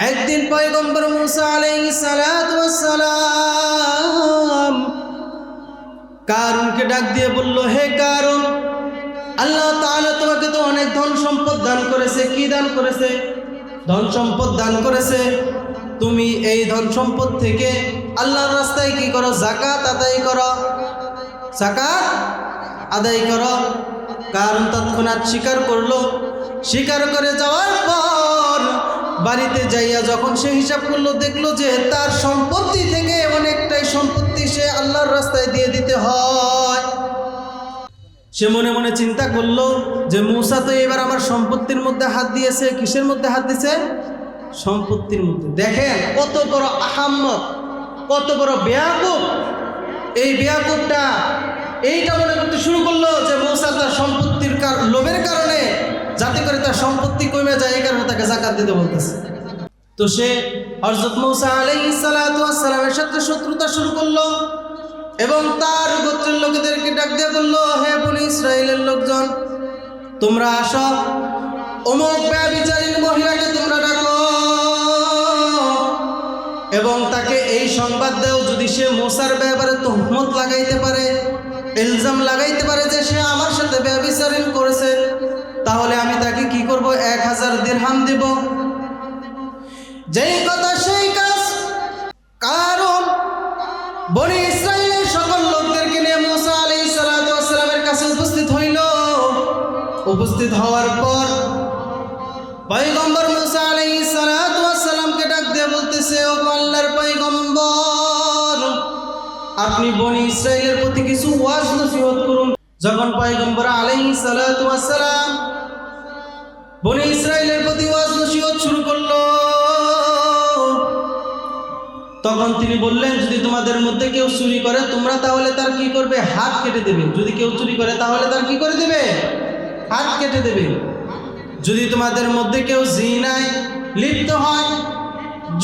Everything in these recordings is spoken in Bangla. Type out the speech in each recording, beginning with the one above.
একদিন পয়গম্বর মুসা আলাইহিস সালাতু ওয়াস সালাম কারুনকে ডাক দিয়ে বলল, হে কারুন, আল্লাহ তাআলা তোমাকে তো অনেক ধন সম্পদ দান করেছে। কি দান করেছে? ধন সম্পদ দান করেছে। তুমি এই ধন সম্পদ থেকে আল্লাহর রাস্তায় কি করো? যাকাত আদায় করো। যাকাত আদায় করো। কারণ তৎক্ষণাৎ স্বীকার করলো। স্বীকার করে যাওয়ার পর বাড়িতে যাইয়া যখন সে হিসাব করলো, দেখলো যে তার সম্পত্তি থেকে অনেকটাই সম্পত্তি সে আল্লাহর রাস্তায় দিয়ে দিতে হয়। সে মনে মনে চিন্তা করলো যে মুসা তো এবার আমার সম্পত্তির মধ্যে হাত দিয়েছে। কিসের মধ্যে হাত দিয়েছে? সম্পত্তির মধ্যে। দেখেন কত বড় আহাম্মক, কত বড় বেয়াকুব। এই বেয়াকুবটা এইটা মনে করতে শুরু করলো যে মুসা তার সম্পত্তির লোভের কারণে, যাতে করে তার সম্পত্তি কমে যায়, এই কারণে তাকে যাকাত দিতে বলতেছে। তো সে হযরত মুসা আলাইহিস সালাতু ওয়াস সালামের সাথে শত্রুতা শুরু করলো এবং তার গোত্রের লোকেদেরকে ডাক দিয়ে বলল, হে বনি ইসরাইলের লোকজন, তোমরা আসো, অমুক ব্যভিচারিণী মহিলাকে তোমরা ডাকো এবং তাকে এই সংবাদ দাও, যদি সে মুসার ব্যাপারে তুহমত লাগাইতে পারে, ইলজাম লাগাইতে পারে যে সে আমার সাথে ব্যভিচারিণ করেছে, তাহলে আমি তাকে কি করব? 1000 দিরহাম দেব। যেই কথা সেই কাজ। কারণ বনি ইসরাইলের সকল লোকদেরকে নিয়ে মুসা আলাইহিস সালাতু ওয়াস সালামের কাছে উপস্থিত হইল। উপস্থিত হওয়ার পর পয়গম্বর মুসা আলাইহিস সালাতু ওয়াস সালামকে ডাক দিয়ে বলতেছে, ও আল্লাহর পয়গম্বর, আপনি বনি ইসরাইলের প্রতি কিছু ওয়াজ নসিহত করুন। যখন পয়গম্বর আলাইহিস সালাতু ওয়াস সালাম বনি ইসরাইলের প্রতি ওয়াজ নসিহত শুরু করলো, তখন তিনি বললেন, যদি তোমাদের মধ্যে কেউ চুরি করে তোমরা তাহলে তার কি করবে? হাত কেটে দেবে। যদি কেউ চুরি করে তাহলে তার কি করে দেবে? হাত কেটে দেবে। যদি তোমাদের মধ্যে কেউ জিনায় লিপ্ত হয়,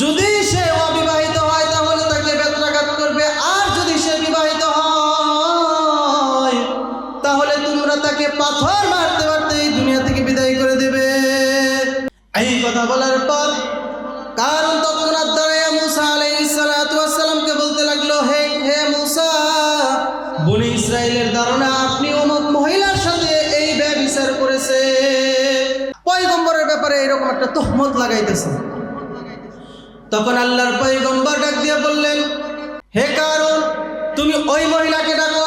যদি সে অবিবাহিত হয় তাহলে তাকে বেত্রাঘাত করবে, আর যদি সে বিবাহিত হয় তাহলে তোমরা তাকে পাথর মারতে মারতে এই দুনিয়া থেকে বিদায় করে দেবে। এই কথা বলার পর কারণ তৎক্ষণাৎ দাঁড়াইয়া মুসা আলাইহিস সালাতু ওয়াস সালামকে বলতে লাগলো, হে মুসা, বনি ইসরাইলের ধারণা আপনি অমুক মহিলার সাথে এই ব্যভিচার করেছে। পয়গম্বরের ব্যাপারে এরকম একটা তুহমত লাগাইতেছে। তখন আল্লাহর পয়গম্বর ডাক দিয়ে বললেন, হে কারণ, তুমি ওই মহিলাকে ডাকো।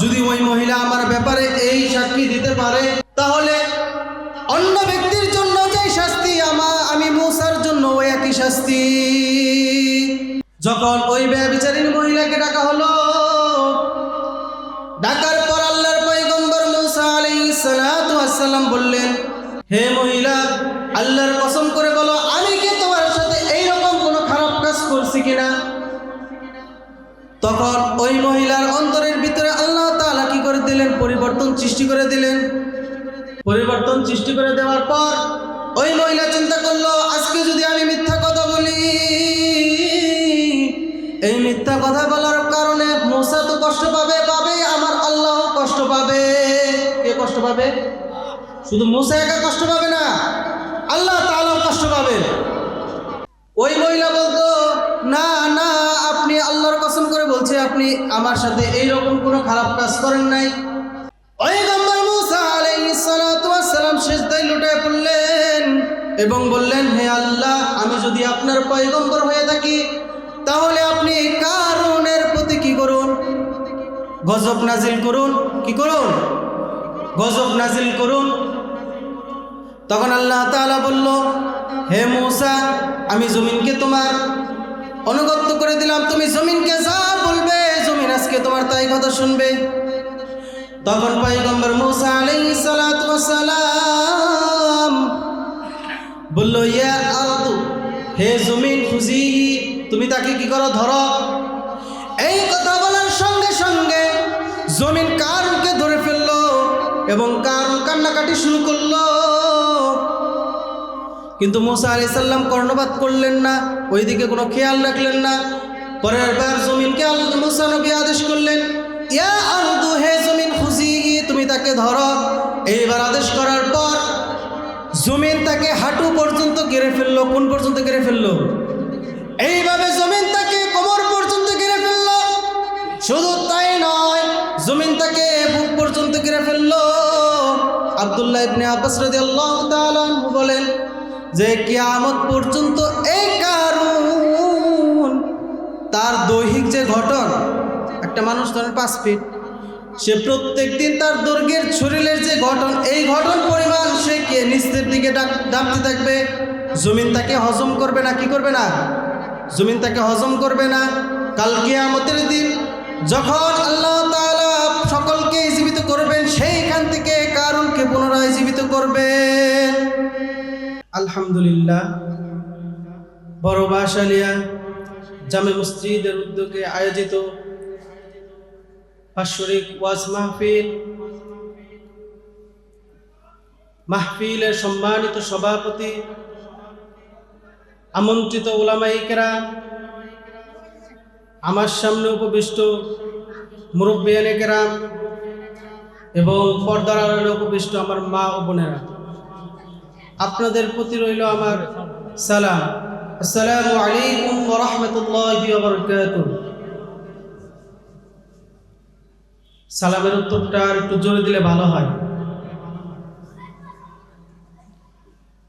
যদি ওই মহিলা আমার ব্যাপারে এই সাক্ষী দিতে পারে, তাহলে অন্য ব্যক্তির জন্য যে শাস্তি আমি মুসার জন্য ওই একই শাস্তি। যখন ওই ব্যভিচারিণী মহিলাকে ডাকা হলো, ডাকার পর আল্লাহর পয়গম্বর মুসা আলাইহিস সালাতু ওয়াস সালাম বললেন, হে মহিলা, আল্লাহর কসম করে বলো, আমি কি তোমার সাথে এইরকম কোনো খারাপ কাজ করছি কিনা? তখন ওই মহিলার অন্তরের ভিতরে আল্লাহ তাআলা কি করে দিলেন? পরিবর্তন সৃষ্টি করে দিলেন। পরিবর্তন সৃষ্টি করে দেওয়ার পর ওই মহিলা চিন্তা করলো, আজকে যদি আমি মিথ্যা কথা বলি, এই মিথ্যা কথা বলার কারণে মুসা তো কষ্ট পাবে, আমার আল্লাহ কষ্ট পাবে। কে কষ্ট পাবে? শুধু মুসা একা কষ্ট পাবে না, আল্লাহ তাআলাও কষ্ট পাবে। ওই মহিলা বলতো, না না, আপনি আল্লাহর কসম করে বলছে আপনি আমার সাথে এইরকম কোনো খারাপ কাজ করেন নাই। পয়গম্বর মুসা আলাইহিস সালাতু ওয়াস সালাম সিজদায় লুটিয়ে পড়লেন এবং বললেন, হে আল্লাহ, আমি যদি আপনার পয়গম্বর হয়ে থাকি তাহলে আপনি কারুনের প্রতি কি করুন? গজব নাজিল করুন। কি করুন? গজব নাজিল করুন। তখন আল্লাহ তাআলা বলল, হে মুসা, আমি জমিনকে তোমার অনুগত করে দিলাম, তুমি জমিনকে যা বলবে জমিন আজকে তোমার তাই কথা শুনবে। তখন পয়গম্বর মুসা আলাইহিস সালাতু ওয়াস সালাম বলল, ইয়া আরদু, হে জমিন, খুজি, তুমি তাকে কি করো? ধরো। এই কথা বলার সঙ্গে সঙ্গে জমিন কারুনকে ধরে ফেললো এবং কারুন কান্নাকাটি শুরু করলো। কিন্তু মুসা আলাইহিস সালাম কর্ণপাত করলেন না, ওইদিকে কোনো খেয়াল রাখলেন না। পরের বার জমিনকে মুসা নবী আদেশ করলেন, ইয়া আরদু, হে জমিন, খুজি, তুমি তাকে ধরো। এইবার আদেশ করার পর জমিন তাকে হাঁটু পর্যন্ত ঘিরে ফেললো। কোন পর্যন্ত ঘিরে ফেললো? এইভাবে জমিন তাকে কোমর পর্যন্ত ঘিরে ফেললো। শুধু তাই নয়, জমিন তাকে বুক পর্যন্ত ঘিরে ফেললো। আব্দুল্লাহ ইবনে আব্বাস রাদিয়াল্লাহু তাআলা আনহু বলেন যে কিয়ামত পর্যন্ত এই কারুন তার দৈহিক যে গঠন, একটা মানুষ ধরেন 5 ফিট, সে প্রত্যেক দিন তার দৈর্ঘ্যের শরীরের যে গঠন, এই গঠন পরিমাণ সে কে নিচের দিকে ডাকতে থাকবে। জমিন তাকে হজম করবে না। কি করবে না? জমিন তাকে হজম করবে না। কাল কিয়ামতের দিন যখন আল্লাহ তাআলা সকলকে জীবিত করবেন, সেইখান থেকে কারুনকে পুনরায় জীবিত করবেন। আলহামদুলিল্লাহ, বড় বাসালিয়া জামে মসজিদের উদ্যোগে আয়োজিত বাৎসরিক ওয়াজ মাহফিলের সম্মানিত সভাপতি, আমন্ত্রিত উলামায়ে কেরাম, আমার সামনে উপবিষ্ট মুরব্বিয়ানে কেরাম এবং পর্দার আড়ালে উপবিষ্ট আমার মা ও বোনেরা, আপনাদের প্রতি রইল আমার সালাম। আসসালামু আলাইকুম ওয়া রাহমাতুল্লাহি ওয়া বারাকাতুহু। সালামের উত্তরটা একটু জোরে দিলে ভালো হয়।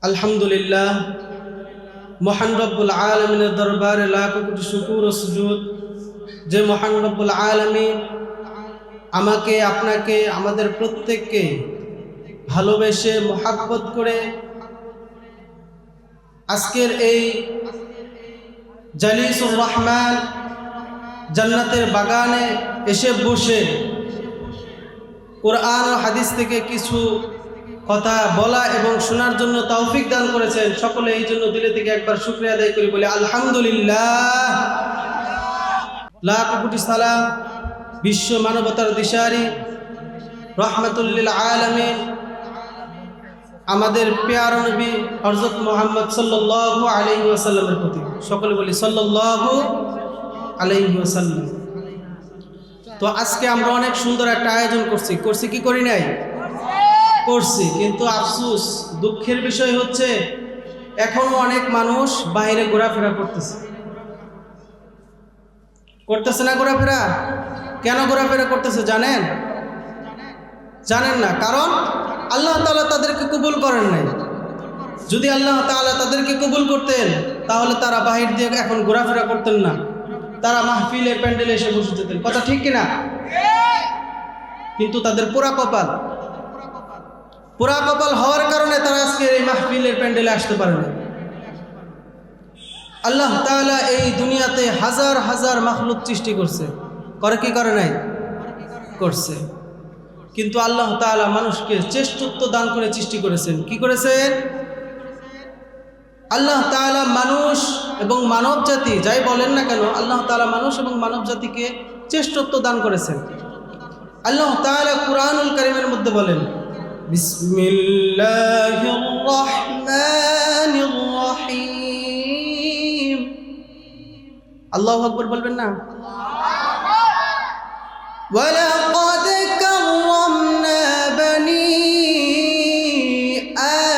আলহামদুলিল্লাহ, মহান রব্বুল আলামিনের দরবারে লাখ কোটি শুকর ও সুজুদ, যে মহান রব্বুল আলামিন আমাকে, আপনাকে, আমাদের প্রত্যেককে ভালোবেসে মোহাব্বত করে আজকের এই জালিসুর রহমান জান্নাতের বাগানে এসে বসে কোরআন ও হাদিস থেকে কিছু কথা বলা এবং শোনার জন্য তৌফিক দান করেছেন। সকলে এই জন্য দিলে থেকে একবার শুকরিয়া আদায় করি, বলি আলহামদুলিল্লাহ। লাখ কোটি সালাম বিশ্ব মানবতার দিশারি রহমাতুল লিল আলামিন আমাদের প্যারা নবী হযরত মুহাম্মদ সাল্লাল্লাহু আলাইহি ওয়াসাল্লামের প্রতি। সকলে বলি সাল্লাল্লাহু আলাইহি ওয়াসাল্লাম। তো আজকে আমরা অনেক সুন্দর একটা আয়োজন করছি কি করি নাই? করছি। কিন্তু আফসোস, দুঃখের বিষয় হচ্ছে এখনো অনেক মানুষ বাইরে ঘোরাফেরা করতেছে না ঘোরাফেরা। কেন ঘোরাফেরা করতেছে জানেন? জানেন না? কারণ আল্লাহ তাআলা তাদেরকে কবুল করেন নাই। যদি আল্লাহ তাআলা তাদেরকে কবুল করতেন তাহলে তারা বাহির দিয়ে এখন ঘোরাফেরা করতেন না, তারা মাহফিলের প্যান্ডেলে এসে বসে যেতেন। কথা ঠিক কিনা? কিন্তু তাদের পোড়া কপাল হওয়ার কারণে তারা আজকে এই মাহফিলের প্যান্ডেলে আসতে পারে না। আল্লাহ তাআলা এই দুনিয়াতে হাজার হাজার মাখলুক সৃষ্টি করছে, করে কি করে নাই? করছে। কিন্তু আল্লাহ তাআলা মানুষকে শ্রেষ্ঠত্ব দান করে সৃষ্টি করেছেন। কি করেছেন? আল্লাহ তাআলা মানুষ এবং মানব জাতি যাই বলেন না কেন, আল্লাহ তাআলা মানুষ এবং মানব জাতিকে শ্রেষ্ঠত্ব দান করেছেন। আল্লাহ তাআলা কুরআনুল কারীমের মধ্যে বলেন, বিসমিল্লাহির রহমানির রহিম। আল্লাহু আকবার বলবেন না? ওয়ালাকাদ কাররামনা বনি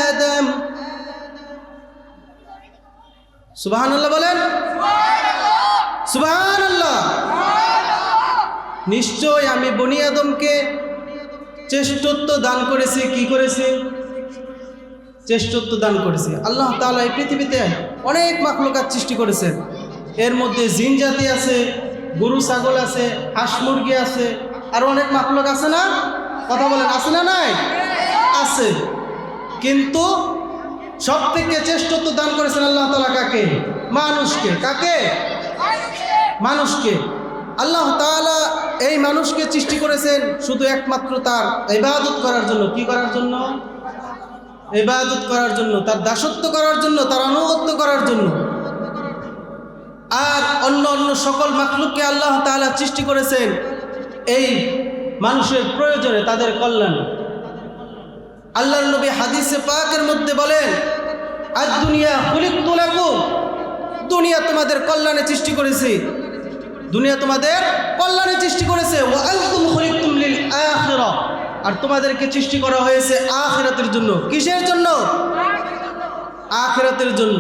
আদম। সুবহানাল্লাহ বলেন। সুবহানাল্লাহ। নিশ্চয় আমি বনি আদমকে শ্রেষ্ঠত্ব দান করেছি। কি করেছি? শ্রেষ্ঠত্ব দান করেছি। আল্লাহ তাআলা এই পৃথিবীতে অনেক মাখলুকাত সৃষ্টি করেছেন। এর মধ্যে জিন জাতি আছে, গরু ছাগল আছে, হাঁস মুরগি আছে, আর অনেক মাখলুক আছে না? কথা বলেন, আছে না? নাই? আছে। কিন্তু সব থেকে শ্রেষ্ঠত্ব দান করেছেন আল্লাহ তাআলা কাকে? মানুষকে। কাকে? মানুষকে। আল্লাহ তাআলা এই মানুষকে সৃষ্টি করেছেন শুধু একমাত্র তার ইবাদত করার জন্য। কি করার জন্য? ইবাদত করার জন্য, তার দাসত্ব করার জন্য, তার আনুগত্য করার জন্য। আর অন্য সকল মাখলুককে আল্লাহ তাআলা সৃষ্টি করেছেন এই মানুষের প্রয়োজনে, তাদের কল্যাণে। আল্লাহর নবী হাদিসে পাকের মধ্যে বলেন, আদ দুনিয়া খুলিকতু লাকুম, দুনিয়া তোমাদের কল্যাণে সৃষ্টি করেছি, দুনিয়া তোমাদের কল্যাণে সৃষ্টি করেছে। ওয়া আনতুম খুলিকতুম লিল আখিরাহ, আর তোমাদেরকে সৃষ্টি করা হয়েছে আখিরাতের জন্য। কিসের জন্য? আখিরাতের জন্য।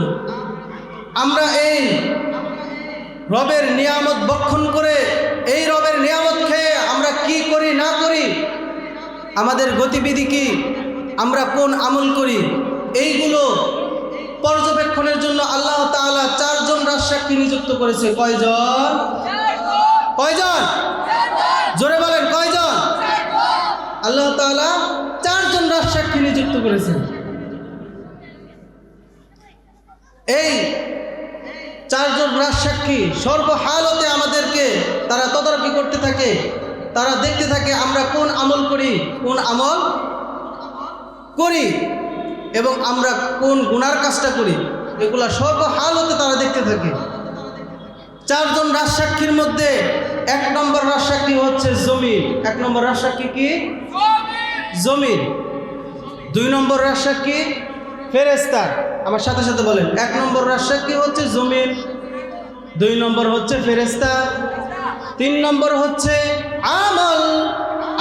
আমরা এই রবের নিয়ামত ভক্ষণ করে, এই রবের নিয়ামত খেয়ে আমরা কি করি না করি, আমাদের গতিবিধি কি, আমরা কোন আমল করি, এইগুলো পর্যবেক্ষণের জন্য আল্লাহ তাআলা 4 জন রাজসাক্ষী নিযুক্ত করেছে। কয়জন? কয়জন? জোরে বলেন কয়জন? আল্লাহ তাআলা 4 জন রাজসাক্ষী নিযুক্ত করেছেন। এই 4 জন রাজসাক্ষী সর্বহালতে আমাদেরকে তারা তদারকি করতে থাকে, তারা দেখতে থাকে আমরা কোন আমল করি, কোন আমল করি এবং আমরা কোন গুনার কাজটা করি, এগুলা সর্বহালতে তারা দেখতে থাকে। 4 জন রাজসাক্ষীর মধ্যে 1 নম্বর রাজসাক্ষী হচ্ছে জমির। 1 নম্বর রাজসাক্ষী কি? জমির। 2 নম্বর রাজসাক্ষী ফেরেশতা। আমার সাথে সাথে বলেন, 1 নম্বর রাজসাক্ষী হচ্ছে জমির, 2 নম্বর হচ্ছে ফেরেশতা, 3 নম্বর হচ্ছে আমল,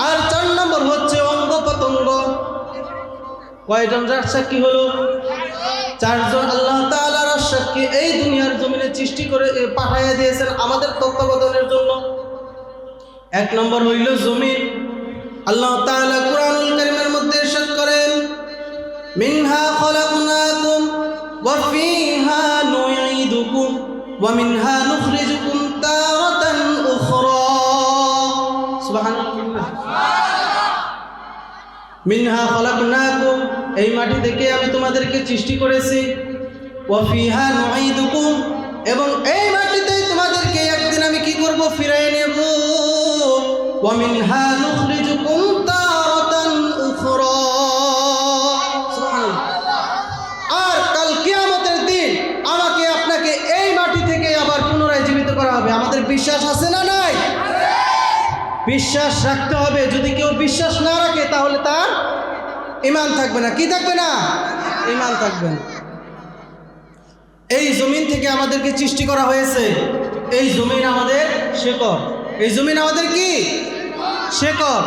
আর 4 নম্বর হচ্ছে অঙ্গ প্রত্যঙ্গ। কয়জন রাজসাক্ষী হলো? 4 জন। আল্লাহ তাআলা রাজসাক্ষী এই দুনিয়ার জমিনে সৃষ্টি করে পাঠাইয়া দিয়েছেন আমাদের তত্ত্বাবধানের জন্য। 1 নম্বর হইল জমিন। আল্লাহ তাআলা কুরআনুল কারীমের মধ্যে ইরশাদ করেন, মিনহা খলাকনাকুম ওয়া ফিহা নুঈদুকুম ওয়া মিনহা নুখরিজুকুম তারাতান উখরা। সুবহানাল্লাহ। মিনহা খলাকনাকুম, এই মাটি থেকে আমি তোমাদেরকে সৃষ্টি করেছি। ওয়া ফিহা নুঈদুকুম, এবং এই মাটিতেই তোমাদেরকে একদিন আমি কি করব? ফিরাই নেব। ওয়া মিনহা নুখরিজুকুম তারাতান উখরা। সুবহানাল্লাহ। আর কাল কিয়ামতের দিন আমাকে আপনাকে এই মাটি থেকে আবার পুনরায় জীবিত করা হবে। আমাদের বিশ্বাস আছে না নাই? বিশ্বাস রাখতে হবে। যদি কেউ বিশ্বাস না রাখে তাহলে তার ঈমান থাকবে না। কি থাকবে না? ঈমান থাকবে না। এই জমিন থেকে আমাদেরকে সৃষ্টি করা হয়েছে। এই জমিন আমাদের শেকড়। এই জমিন আমাদের কি? শেকড়।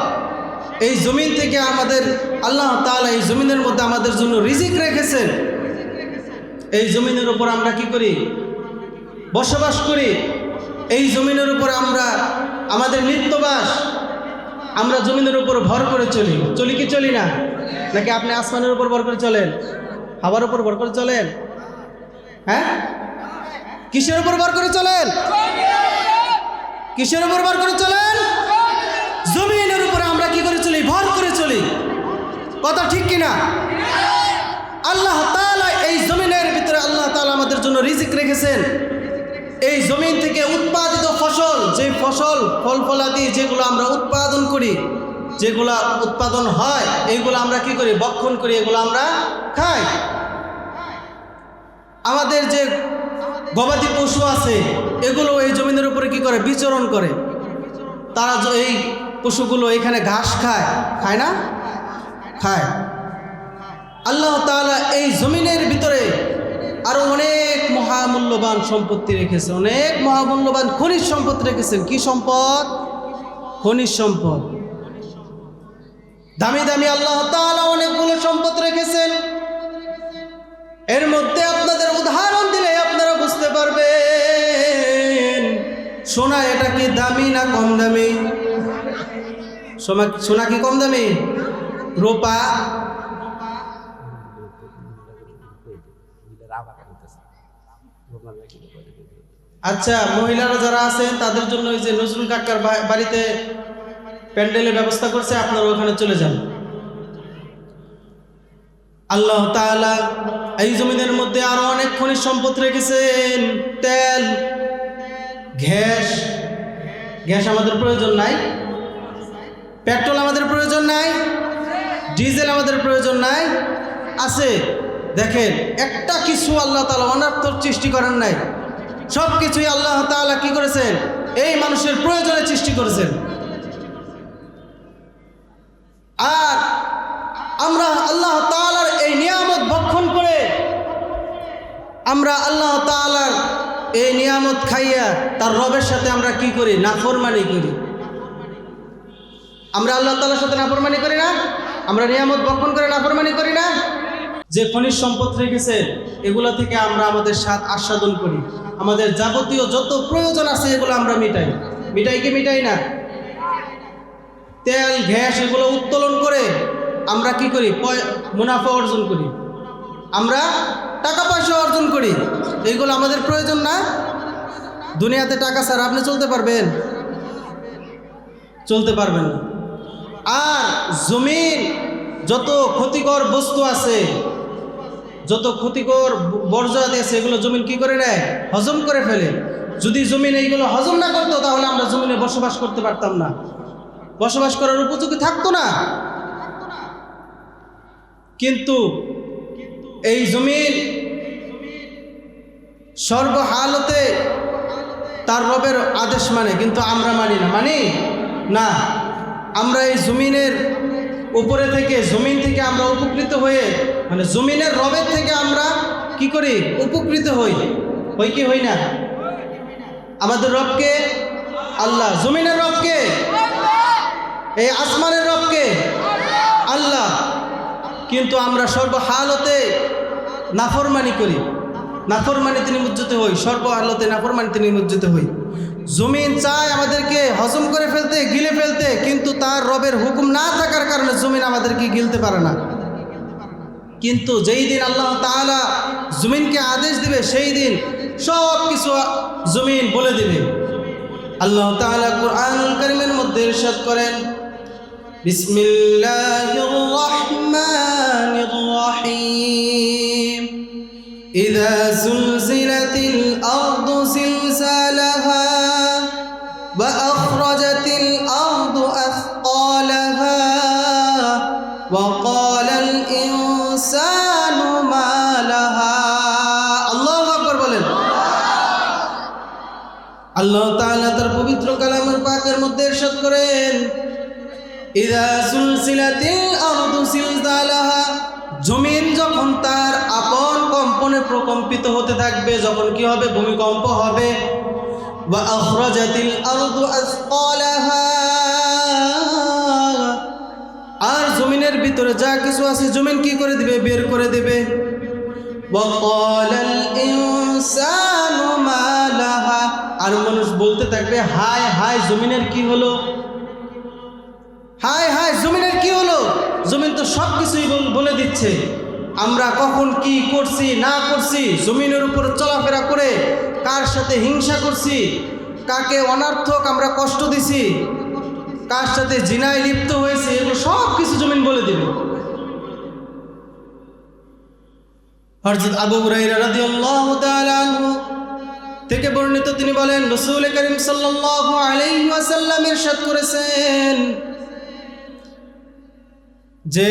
এই জমিন থেকে আমাদের আল্লাহ তাআলা এই জমিনের মধ্যে আমাদের জন্য রিজিক রেখেছেন। এই জমিনের উপর আমরা কি করি? বসবাস করি। এই জমিনের উপর আমরা আমাদের নিত্যবাস। আমরা জমিনের উপর ভর করে চলি। চলি কি চলি না? নাকি আপনি আসমানের উপর ভর করে চলেন? হাওয়ার উপর ভর করে চলেন? হ্যাঁ, কিসের উপর ভর করে চলেন? কিসের উপর ভর করে চলেন? জমিনের উপরে আমরা কি করে চলি? ভর করে চলি। কথা ঠিক কিনা? আল্লাহ তাআলা এই জমিনের ভিতরে আল্লাহ তাআলা আমাদের জন্য রিজিক রেখেছেন। এই জমিন থেকে উৎপাদিত ফসল, যে ফসল ফল ফলাদি যেগুলো আমরা উৎপাদন করি, যেগুলা উৎপাদন হয়, এইগুলো আমরা কি করি? ভক্ষণ করি, এগুলো আমরা খাই। আমাদের যে গবাদি পশু আছে এগুলো এই জমিনের উপরে কি করে? বিচরণ করে। তারা এই পশুগুলো এখানে ঘাস খায়, খায় না? খায়। আল্লাহ তাআলা এই জমিনের ভিতরে আরো অনেক মহামূল্যবান সম্পত্তি রেখেছে, অনেক মহামূল্যবান খনিজ সম্পদ রেখেছেন। কি সম্পদ? খনিজ সম্পদ। দামি দামি আল্লাহ তাআলা অনেকগুলো সম্পদ রেখেছেন। এর মধ্যে আপনাদের উদাহরণ দিলে আপনারা বুঝতে পারবেন সোনা এটা কি দামি না কম দামি? সোনা কি কম দামি? রূপা? আচ্ছা, মহিলারা যারা আছেন তাদের জন্য ওই যে নজরুল কাকার বাড়িতে প্যান্ডেলের ব্যবস্থা করছে, আপনারা ওখানে চলে যান। আল্লাহ তাআলা এই জমিনের মধ্যে আরো অনেক খনিজ সম্পদ রেখেছেন। তেল, গ্যাস। গ্যাস আমাদের প্রয়োজন নাই? পেট্রোল আমাদের প্রয়োজন নাই? ডিজেল আমাদের প্রয়োজন নাই? আছে। দেখেন, একটা কিছু আল্লাহ তাআলা অনর্থক সৃষ্টি করেন নাই। সব কিছুই আল্লাহ তাআলা কি করেছেন? এই মানুষের প্রয়োজনে সৃষ্টি করেছেন। আর আমরা আল্লাহ তাআলার এই নিয়ামত ভক্ষণ করে আমরা আল্লাহ তাআলার এই নিয়ামত খাইয়া তার রবের সাথে আমরা কি করি? নাফরমানি করি। আমরা আল্লাহ তাআলার সাথে নাফরমানি করি না? আমরা নিয়ামত ভক্ষণ করে নাফরমানি করি না? যে খনিজ সম্পদ রেখেছে এগুলো থেকে আমরা আমাদের স্বাদ আস্বাদন করি, আমাদের যাবতীয় যত প্রয়োজন আছে এগুলো আমরা মিটাই কি মিটাই না? তেল গ্যাস এগুলো উত্তোলন করে আমরা কি করি? মুনাফা অর্জন করি, আমরা টাকা পয়সা অর্জন করি। এইগুলো আমাদের প্রয়োজন না? দুনিয়াতে টাকা ছাড়া আপনি চলতে পারবেন? চলতে পারবেন না। আর জমিন যত ক্ষতিকর বস্তু আছে, যত ক্ষতিকর বর্জ্যাদি আছে এগুলো জমিন কি করে নেয়? হজম করে ফেলে। যদি জমিন এইগুলো হজম না করতো তাহলে আমরা জমিনে বসবাস করতে পারতাম না, বসবাস করার উপযোগী থাকতো না। কিন্তু এই জমিন সর্বহালতে তার রবের আদেশ মানে, কিন্তু আমরা মানি না। আমরা এই জমিনের উপরে থেকে, জমিন থেকে আমরা উপকৃত হয়ে, মানে জমিনের রবের থেকে আমরা কি করি? উপকৃত হই কি হই না? আমাদের রবকে আল্লাহ, জমিনের রবকে, এই আসমানের রবকে আল্লাহ, কিন্তু আমরা সর্বহালতে নাফরমানি করি, নাফরমানিতে নিমজ্জিত হই, সর্বহালতে নাফরমানিতে নিমজ্জিত হই। জমিন চায় আমাদেরকে হজম করে ফেলতে, গিলে ফেলতে, কিন্তু তার রবের হুকুম না থাকার কারণে জমিন আমাদেরকে গিলতে পারে না। কিন্তু যেই দিন আল্লাহ তাআলা জমিনকে আদেশ দিবে সেই দিন সব কিছু জমিন বলে দিবে। আল্লাহ তাআলা কুরআনুল কারীমের মধ্যে ইরশাদ করেন, বিসমিল্লাহির রহমানির রহিম, ইযা যুলজিলাতিল আরদু জিলজালাহা ওয়া আখরাজাতিল আরদু আথকালাহা ওয়া ক্বালাল ইনসানু মা লাহা। আল্লাহু আকবার বলেন। আল্লাহ তাআলা তার পবিত্র কালামের পাকের মধ্যে ইরশাদ করেন, ইযা যুলজিলাতিল আরদু জিলজালাহা, জমিন যখন তার আপন কম্পনে প্রকম্পিত হতে থাকবে, যখন কি হবে? ভূমিকম্প হবে। ওয়া আখরাজাতিল আরদু আথকালাহা, আর জমিনের ভিতরে যা কিছু আছে জমিন কি করে দিবে? বের করে দেবে। ওয়া ক্বালাল ইনসানু মা লাহা, আর মানুষ বলতে থাকবে, হায় হায় জমিনের কি হলো, হায় হায় জমিনের কি হলো? জমিন তো সব কিছুই বলে দিচ্ছে, আমরা কখন কি করছি না করছি, জমিনের উপর চলাফেরা করে কার সাথে হিংসা করছি, কাকে অনার্থক আমরা কষ্ট দিছি, কার সাথে জিনায় লিপ্ত হয়েছে, এগুলো সব কিছু জমিন বলে দিবে। হযরত আবু হুরায়রা রাদিয়াল্লাহু তাআলা আনহু থেকে বর্ণিত, তিনি বলেন, রাসূল করিম সাল্লাল্লাহু আলাইহি ওয়াসাল্লাম ইরশাদ করেছেন যে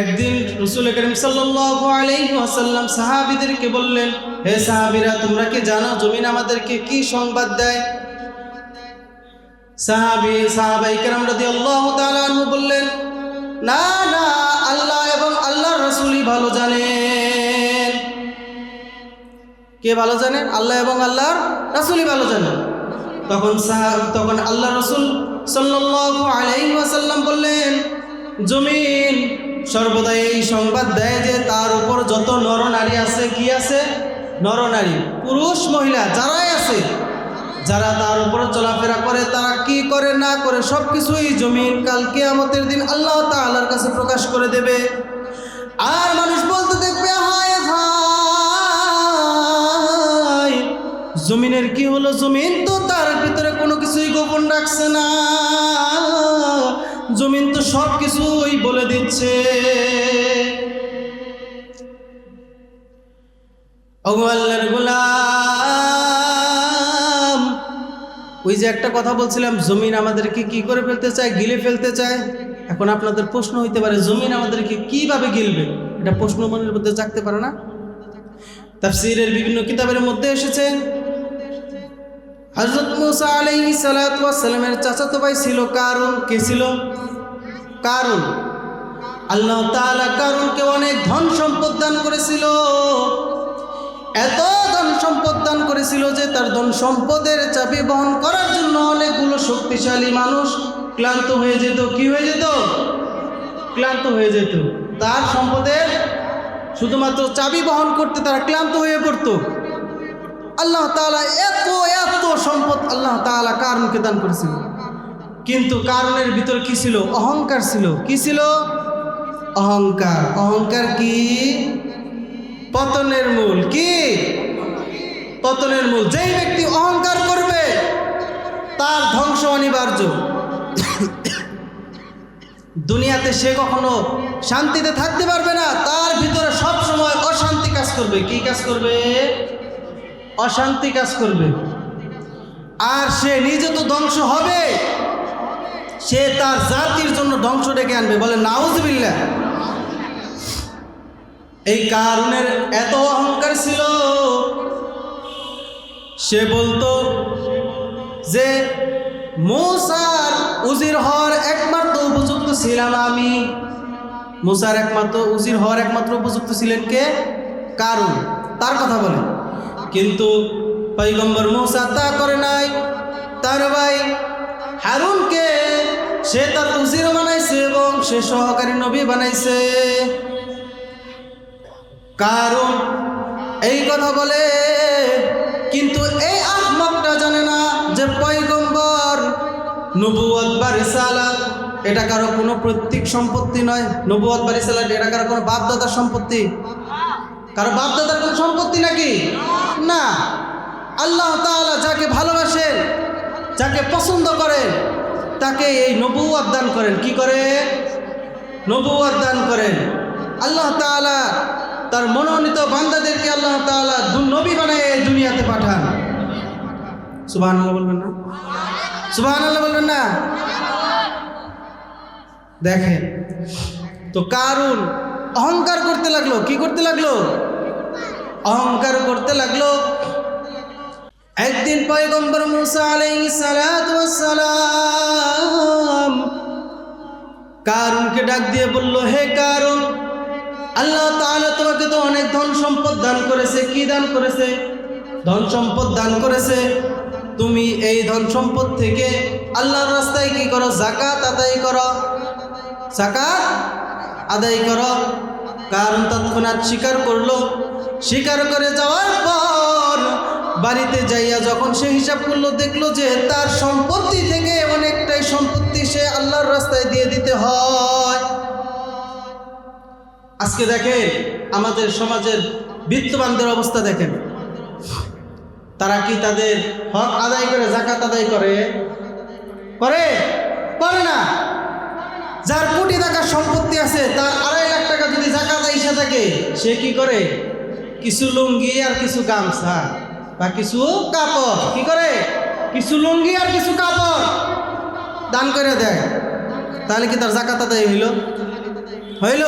একদিন রাসূল করিম সাল্লাল্লাহু আলাইহি ওয়াসাল্লাম সাহাবীদেরকে বললেন, হে সাহাবীরা, তোমরা কি জানো জমিন আমাদেরকে কি সংবাদ দেয়? সাহাবায়ে কেরাম রাদিয়াল্লাহু তাআলা আনহু বললেন, না না, আল্লাহ এবং আল্লাহর রাসূলই ভালো জানেন। কে ভালো জানেন? আল্লাহ এবং আল্লাহর রাসূলই ভালো জানেন। তখন আল্লাহর রাসূল সাল্লাল্লাহু আলাইহি ওয়াসাল্লাম বললেন, জমিন সর্বদা এই সংবাদ দেয় যে তার উপর যত নরনারী আছে, কি আছে? নরনারী, পুরুষ মহিলা যারাই আছে, যারা তার উপর চলাফেরা করে, তারা কি করে না করে সব কিছুই জমিন কাল কিয়ামতের দিন আল্লাহ তাআলার কাছে প্রকাশ করে দেবে। আর মানুষ বলতে দেখবে, হায় হায় জমিনের কি হলো? জমিন তো তার ভিতরে কোনো কিছুই গোপন রাখছে না, জমিন তো সব কিছুই বলে দিচ্ছে। ওগো আল্লাহর গোলাম, ওই যে একটা কথা বলছিলাম, জমিন আমাদেরকে কি করে ফেলতে চায়? গিলে ফেলতে চায়। এখন আপনাদের প্রশ্ন হইতে পারে, জমিন আমাদেরকে কিভাবে গিলবে? এটা প্রশ্ন মনের মধ্যে জাগতে পারে না? তাফসীরের বিভিন্ন কিতাবের মধ্যে এসেছে, হযরত মুসা আলাইহিস সালাতু ওয়াস সালামের চাচাতো ভাই ছিল কারুন। কে ছিল? কারুন। আল্লাহ তাআলা কারুনকে অনেক ধন সম্পদ দান করেছিল, এত ধন সম্পদ দান করেছিল যে তার ধন সম্পদের চাবি বহন করার জন্য অনেকগুলো শক্তিশালী মানুষ ক্লান্ত হয়ে যেত। কি হয়ে যেত? ক্লান্ত হয়ে যেত। তার সম্পদের শুধুমাত্র চাবি বহন করতে তারা ক্লান্ত হয়ে পড়তো। আল্লাহ তাআলা এত এত সম্পদ আল্লাহ তাআলা কারুনকে দান করেছিল, কিন্তু কারুনের ভিতরে কি ছিল? অহংকার ছিল। কি ছিল? অহংকার। অহংকার কি? পতনের মূল। কি? পতনের মূল। যেই ব্যক্তি অহংকার করবে তার ধ্বংস অনিবার্য। দুনিয়াতে সে কখনো শান্তিতে থাকতে পারবে না। তার ভিতরে সব সময় অশান্তি কাজ করবে। কি কাজ করবে? অশান্তি কাজ করবে। আর সে নিজে তো ধ্বংস হবে, সে তার জাতির জন্য ধ্বংস ডেকে আনবে। বলে নাউজুবিল্লাহ। এই কারুনের এত অহংকার ছিল, সে বলতো যে মূসার উজির হওয়ার একমাত্র উপযুক্ত ছিলাম আমি। মূসার একমাত্র উজির হওয়ার একমাত্র উপযুক্ত ছিলেন কে? কারুন। তার কথা বলে। কিন্তু পয়গম্বর মূসা তা করে নাই। তার ভাই হারুনকে সে তার উজির বানাইছে এবং সে সহকারী নবী বানাইছে। কারুন এই কথা বলে, কিন্তু এই আহমকটা জানে না যে পয়গম্বর, নবুয়ত বা রিসালাত এটা কারো কোনো পৈতৃক সম্পত্তি নয়। নবুয়ত বা রিসালাত এটা কারো কোনো বাপদাদার সম্পত্তি। কারো বাপদাদার কোনো সম্পত্তি নাকি? না। আল্লাহ তাআলা যাকে ভালোবাসেন, যাকে পছন্দ করেন, তাকে এই নবুয়ত দান করেন। কি করে? নবুয়ত দান করেন। আল্লাহ তাআলা তার মনোনীত বান্দাদেরকে আল্লাহ তাআলা নবী বানায় এই দুনিয়াতে পাঠান। সুবহানাল্লাহ বলবেন না? সুবহানাল্লাহ বলবেন না? দেখেন তো কারুন অহংকার করতে লাগলো। কি করতে লাগলো? অহংকার করতে লাগলো। একদিন পয়গম্বর মূসা আলাইহিস সালাতু ওয়াস সালাম কারুনকে ডাক দিয়ে বলল, হে কারুন, আল্লাহ তাআলা তোমাকে তো অনেক ধন সম্পদ দান করেছে। কি দান করেছে? ধন সম্পদ দান করেছে। তুমি এই ধন সম্পদ থেকে আল্লাহর রাস্তায় কি করো? যাকাত আদায় করো। যাকাত আদায় করো। কারণ তৎক্ষণাৎ স্বীকার করলো। স্বীকার করে যাওয়ার পর বাড়িতে যাইয়া যখন সে হিসাব করলো, দেখলো যে তার সম্পত্তি থেকে অনেকটাই সম্পত্তি সে আল্লাহর রাস্তায় দিয়ে দিতে হয়। আজকে দেখেন আমাদের সমাজের বিত্তবানদের অবস্থা দেখেন। তারা কি তাদের হক আদায় করে? যাকাত আদায় করে? করে? করে না। যার কোটি টাকার সম্পত্তি আছে, তার 2.5 লাখ টাকা যদি যাকাত আইসা থাকে, সে কি করে? কিছু লুঙ্গি আর কিছু গামছা বা কিছু কাপড় কি করে? কিছু লুঙ্গি আর কিছু কাপড় দান করে দেয়। তাহলে কি তার যাকাত আদায় হইল? হইল?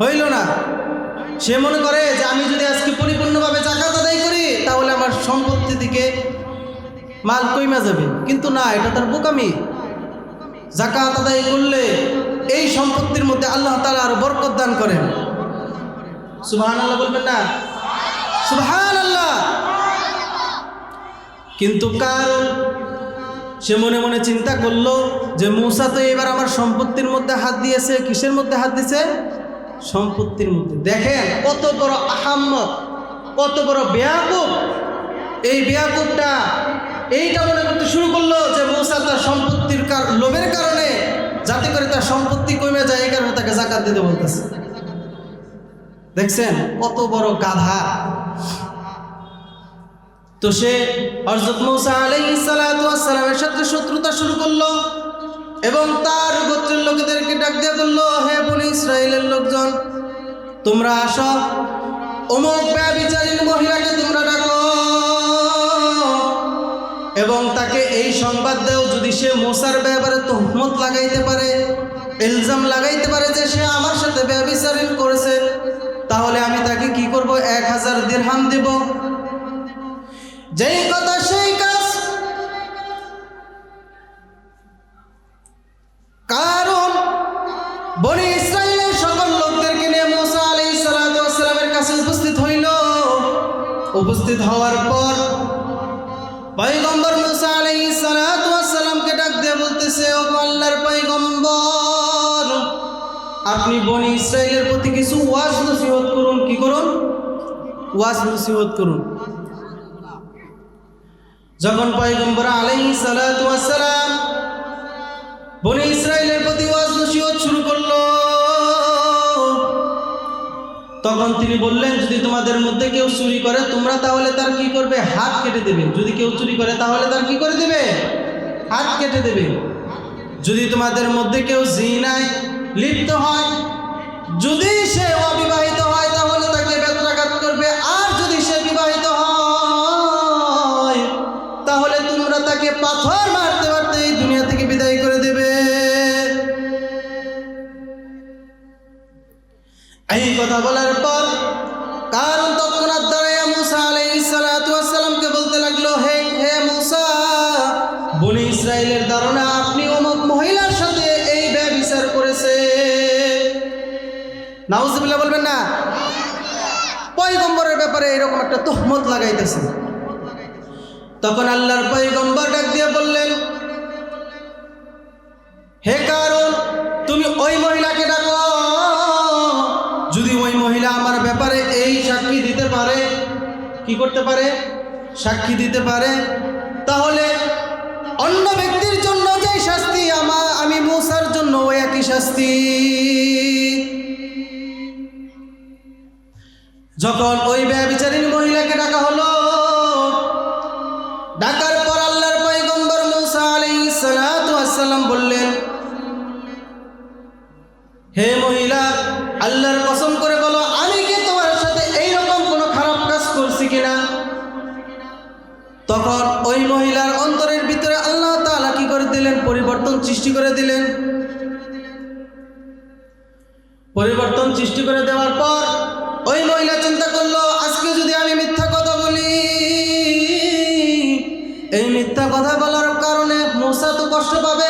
হইল না। সে মনে করে যে আমি যদি আজকে পরিপূর্ণভাবে যাকাত আদায় করি তাহলে আমার সম্পত্তি থেকে মাল কইমা যাবে। কিন্তু না, এটা তার বোকামি। যাকাত আদায় করলে এই সম্পত্তির মধ্যে আল্লাহ তাআলা আরো বরকত দান করেন। সুবহানাল্লাহ বলবেন না? সুবহানাল্লাহ। কিন্তু কারণ সে মনে মনে চিন্তা করলো যে মূসা তো এবার আমার সম্পত্তির মধ্যে হাত দিয়েছে। কিসের মধ্যে হাত দিয়েছে? সম্পত্তির মধ্যে। দেখেন কত বড় আহাম্মক, কত বড় বেয়াকুব। এই বেয়াকুবটা এইটা মনে করতে শুরু করলো যে মূসা তার সম্পত্তির লোভের কারণে, যাতে করে তার সম্পত্তি কমে যায়, এই কারণে তাকে যাকাত দিতে বলতেছে। দেখছেন কত বড় গাধা। তো সে হযরত মূসা আলাইহিস সালাতু ওয়াস সালামের সাথে শত্রুতা শুরু করলো এবং তার গোত্রের লোকেদেরকে ডাক দিয়ে বলল, হে বনি ইসরাইলের লোকজন, তোমরা আসো, অমুক ব্যভিচারিণ মহিলাকে তোমরা ডাকো এবং তাকে এই সংবাদ দাও, যদি সে মূসার ব্যাপারে তুহমত লাগাইতে পারে, ইলজাম লাগাইতে পারে যে সে আমার সাথে ব্যভিচারিণ করেছে, তাহলে আমি তাকে কি করব? 1000 দিরহাম দেব। যেই কথা সেই কাজ। কারণ বনি ইসরাইলের সকল লোকদেরকে নিয়ে মূসা আলাইহিস সালাতু ওয়াস সালামের কাছে উপস্থিত হইল। উপস্থিত হওয়ার পর পয়গম্বর মূসা আলাইহিস সালাতু ওয়াস সালামকে ডাক দিয়ে বলতেছে, আল্লাহর পয়গম্বর, আপনি বনি ইসরাইলের প্রতি কিছু ওয়াজ নসিহত করুন। কি করুন? ওয়াজ নসিহত করুন। যখন পয়গম্বর আলাইহিস সালাতু ওয়াস সালাম বনি ইসরাইলের প্রতি ওয়াজ নসিহত শুরু করলো, তখন তিনি বললেন, যদি তোমাদের মধ্যে কেউ চুরি করে তোমরা তাহলে তার কি করবে? হাত কেটে দেবে। যদি কেউ চুরি করে তাহলে তার কি করে দেবে? হাত কেটে দেবে। যদি তোমাদের মধ্যে কেউ জিনায় লিপ্ত হয়, যদি সে অবিবাহিত হয় তাহলে তাকে বেত্রাঘাত করবে, আর যদি সে বিবাহিত হয় তাহলে তোমরা তাকে পাথর মারতে মারতে এই দুনিয়া থেকে বিদায় করে দেবে। এই কথা বলার পর কারণ তৎক্ষণাৎ দাঁড়াইয়া মুসা আলাইহিস সালাতু ওয়াস সালামকে বলতে লাগলো, হে মুসা, বনি ইসরাইলের ধারণা আপনি অমুক মহিলার সাথে এই ব্যভিচার করেছে। নাউজুবিল্লাহ বলবেন না? পয়গম্বরের ব্যাপারে এরকম একটা তহমত লাগাইতেছে। তখন আল্লাহর পয়গম্বর ডাক দিয়ে বললেন, হে কারণ, তুমি ওই মহিলাকে ডাকো। যদি ওই মহিলা আমার ব্যাপারে এই সাক্ষী দিতে পারে, কি করতে পারে? সাক্ষী দিতে পারে, তাহলে অন্য ব্যক্তির জন্য যে শাস্তি আমি মুসার জন্য ওই একই শাস্তি। যখন ওই ব্যভিচারিণী মহিলাকে ডাকা হলো, ডাকার পর আল্লাহর পয়গম্বর মুসা আলাইহিস সালাতু ওয়াস সালাম বললেন, হে মহিলা, আল্লাহর কসম করে বলো, আমি কি তোমার সাথে এইরকম কোনো খারাপ কাজ করছি কিনা? তখন ওই মহিলার অন্তরের ভিতরে আল্লাহ তাআলা কি করে দিলেন? পরিবর্তন সৃষ্টি করে দিলেন। পরিবর্তন সৃষ্টি করে দেওয়ার পর ওই মহিলা চিন্তা করলো, আজকে যদি আমি মিথ্যা কথা বলি, এই মিথ্যা কথা বলার কারণে মুসা তো কষ্ট পাবে,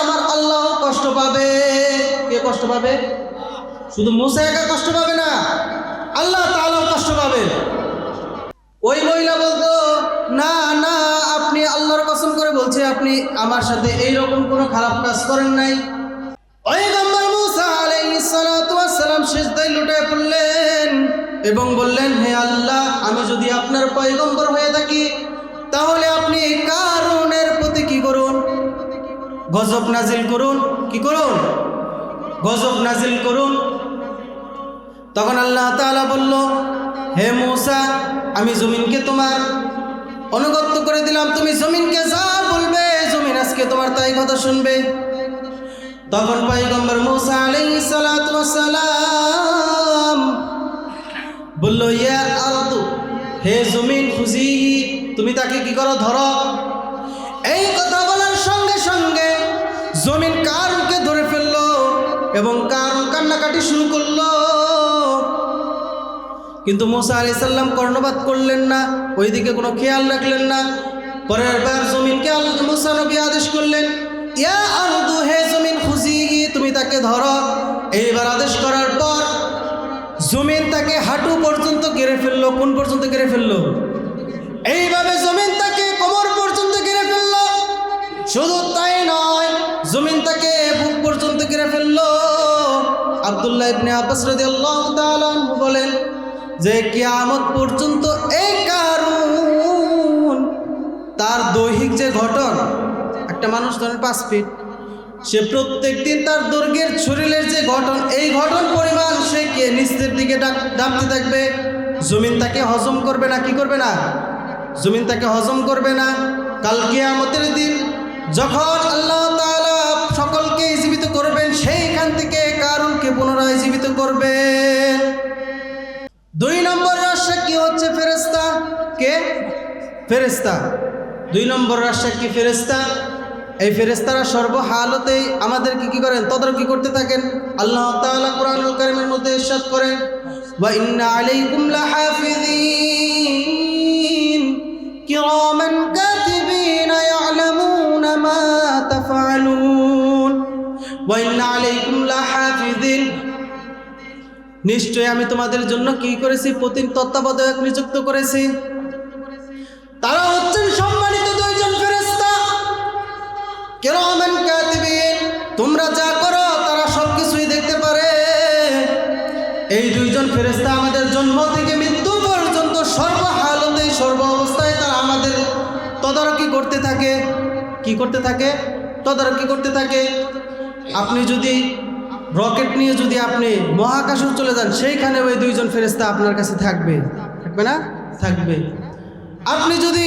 আমার আল্লাহ কষ্ট পাবে। কে কষ্ট পাবে? শুধু মুসা একা কষ্ট পাবে না, আল্লাহ তাআলাও কষ্ট পাবে। ওই মহিলা বলতো, না না, আপনি আল্লাহর কসম করে বলছে আপনি আমার সাথে এইরকম কোনো খারাপ কাজ করেন নাই। পয়গম্বর মুসা আলাইহিস সালাতু ওয়াস সালাম সিজদায় লুটিয়ে পড়লেন এবং বললেন, হে আল্লাহ, আমি যদি আপনার পয়গম্বর হয়ে থাকি তাহলে আপনি কারুনের প্রতি কি করুন? গজব নাজিল করুন। কি করুন? গজব নাজিল করুন। তখন আল্লাহ তাআলা বলল, হে মুসা, আমি জমিনকে তোমার অনুগত করে দিলাম, তুমি জমিনকে যা বলবে জমিন আজকে তোমার তাই কথা শুনবে। তখন পয়গম্বর মুসা আলাইহিস সালাতু ওয়াস সালাম বলল, ইয়া আরদু, হে জমিন, খুজিহি, তুমি তাকে কি করো? ধরো। এই কথা বলার সঙ্গে সঙ্গে জমিন কারুনকে ধরে ফেললো এবং কারুন কান্নাকাটি শুরু করলো। কিন্তু মুসা আলাইহিস সালাম কর্ণপাত করলেন না, ওইদিকে কোনো খেয়াল রাখলেন না। পরের বার জমিনকে মুসা নবী আদেশ করলেন, ইয়া আরদু, হে জমিন, খুজিহি, তুমি তাকে ধরো। এইবার আদেশ করার পর জমিন তাকে হাঁটু পর্যন্ত ঘিরে ফেললো। কোন পর্যন্ত ঘিরে ফেললো? এইভাবে জমিন তাকে কোমর পর্যন্ত ঘিরে ফেললো। শুধু তাই নয়, জমিন তাকে বুক পর্যন্ত ঘিরে ফেললো। আব্দুল্লাহ ইবনে আব্বাস রাদিয়াল্লাহু তাআলা আনহু বলেন যে কিয়ামত পর্যন্ত এই কারুন তার দৈহিক যে গঠন, একটা মানুষ ধরেন 5 ফিট, সে প্রত্যেক দিন তার দৈর্ঘ্যের শরীরের যে গঠন, এই গঠন পরিমাণ সে কে নিচের দিকে নামতে থাকবে। জমিন তাকে হজম করবে না। কি করবে না? জমিন তাকে হজম করবে না। কাল কিয়ামতের দিন যখন আল্লাহ তাআলা সকলকে জীবিত করবেন, সেইখান থেকে কারুনকে পুনরায় জীবিত করবেন। 2 নম্বর রাজসাক্ষী হচ্ছে ফেরেশতা। কে? ফেরেশতা। 2 নম্বর রাজসাক্ষী ফেরেশতা। এই ফেরেশতারা সর্বহালতেই আমাদেরকে কি করেন? তদারকি করতে থাকেন। আল্লাহ তাআলা কোরআনুল কারীমের মধ্যে ইরশাদ করেন, ওয়া ইন্না আলাইকুম লাহাফিযিন কিরামান কাতিবিন ইয়ালামুনা মা তাফআলুন। ওয়া ইন্না আলাইকুম লাহাফিযিন, নিশ্চয় আমি তোমাদের জন্য কি করেছি? তত্ত্বাবধায়ক নিযুক্ত করেছি। তারা হচ্ছেন সম্মানিত 2 জন ফেরেশতা, কিরামান কাতিবিন, ফেরেশতা আমাদের জন্ম থেকে মৃত্যু পর্যন্ত সর্বহালতে সর্ব অবস্থায় তারা আমাদের তদারকি করতে থাকে। কি করতে থাকে? তদারকি করতে থাকে। আপনি যদি রকেট নিয়ে যদি আপনি মহাকাশে চলে যান, সেইখানে ওই দুইজন ফেরেশতা আপনার কাছে থাকবে, থাকবে না? থাকবে। আপনি যদি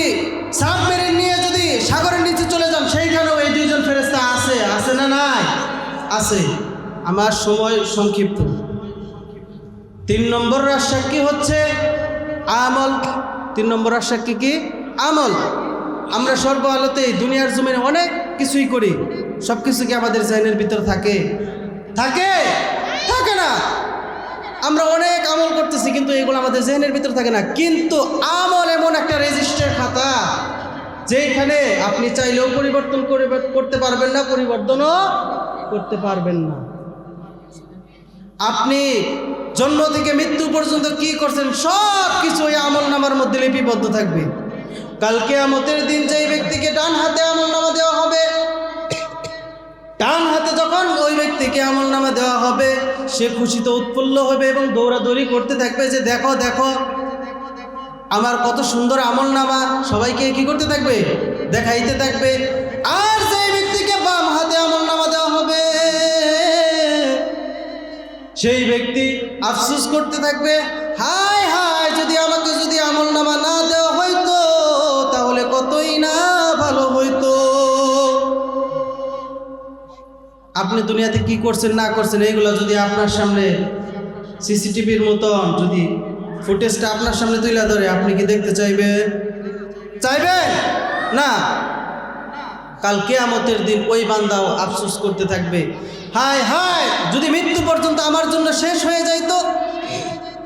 সাবমেরিন নিয়ে যদি সাগরের নিচে চলে যান, সেইখানেও এই দুইজন ফেরেশতা আছে। আছে না নাই? আছে। আমার সময় সংক্ষিপ্ত। 3 নম্বর রাজসাক্ষী হচ্ছে আমল। 3 নম্বর রাজসাক্ষী কি? আমল। আমরা সর্বহালতেই দুনিয়ার জমিনে অনেক কিছুই করি, সব কিছু কি আমাদের জেনের ভিতর থাকে? থাকে? থাকে না। আমরা অনেক আমল করতেছি, কিন্তু এগুলো আমাদের জেনের ভিতর থাকে না। কিন্তু আমল এমন একটা রেজিস্টার খাতা, যেখানে আপনি চাইলেও পরিবর্তন করতে পারবেন না, পরিবর্তনও করতে পারবেন না। আপনি জন্ম থেকে মৃত্যু পর্যন্ত কি করছেন, সব কিছু ওই আমল নামার মধ্যে লিপিবদ্ধ থাকবে। কাল কিয়ামতের দিন যেই ব্যক্তিকে ডান হাতে আমল নামা দেওয়া হবে, ডান হাতে যখন ওই ব্যক্তিকে আমল নামা দেওয়া হবে, সে খুশিতে উৎফুল্ল হবে এবং দৌড়াদৌড়ি করতে থাকবে যে দেখো দেখো আমার কত সুন্দর আমল নামা। সবাইকে কি করতে থাকবে? দেখাইতে থাকবে। আর যেই ব্যক্তিকে বাম হাতে আমল নামা দেওয়া হবে, সেই ব্যক্তি আফসোস করতে থাকবে, হায় হায় যদি আমাকে যদি আমল নামা না দেওয়া হইতো তাহলে কতই না ভালো হইতো। আপনি দুনিয়াতে কি করছেন না করছেন এইগুলো যদি আপনার সামনে সিসিটিভির মতন যদি ফুটেজটা আপনার সামনে তুলে ধরে, আপনি কি দেখতে চাইবেন? চাইবেন না। কাল কিয়ামতের দিন ওই বান্দাও আফসোস করতে থাকবে, হায় হায় যদি মৃত্যু পর্যন্ত আমার জন্য শেষ হয়ে যাইতো,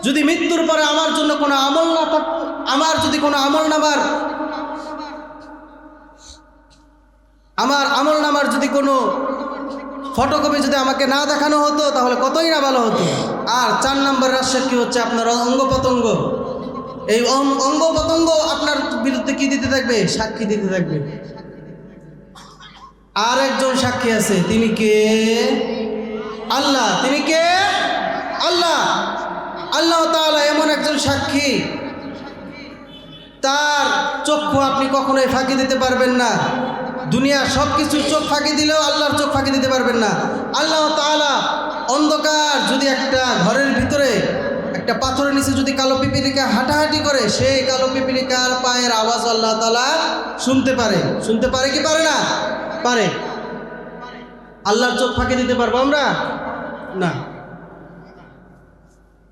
যদি মৃত্যুর পরে আমার জন্য কোনো আমল না থাকতো, আমার যদি কোনো আমল নামার যদি কোনো ফটোকপি যদি আমাকে না দেখানো হতো তাহলে কতই না ভালো হতো। আর 4 নম্বর রাজসাক্ষী হচ্ছে আপনার অঙ্গ প্রত্যঙ্গ। এই অঙ্গ প্রত্যঙ্গ আপনার বিরুদ্ধে কি দিতে থাকবে? সাক্ষী দিতে থাকবে। আর একজন সাক্ষী আছে, তিনি কে? আল্লাহ। তিনি কে? আল্লাহ। আল্লাহ তাআলা এমন একজন সাক্ষী, তার চক্ষু আপনি কখনোই ফাঁকি দিতে পারবেন না। দুনিয়া সব কিছুর চোখ ফাঁকি দিলেও আল্লাহর চোখ ফাঁকি দিতে পারবেন না। আল্লাহ তাআলা অন্ধকার যদি একটা ঘরের ভিতরে একটা পাথরের নিচে যদি কালো পিপিলিকা হাঁটাহাঁটি করে, সেই কালো পিপিলিকার পায়ের আওয়াজ আল্লাহ তাআলা শুনতে পারে। শুনতে পারে কি পারে না? পারে। আল্লাহর চোখ ফাঁকি দিতে পারবো আমরা? না।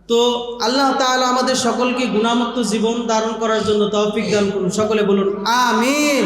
তো আল্লাহ তাআলা আমাদের সকলকে গুনাহমুক্ত জীবন ধারণ করার জন্য তৌফিক দান করুন। সকলে বলুন আমিন।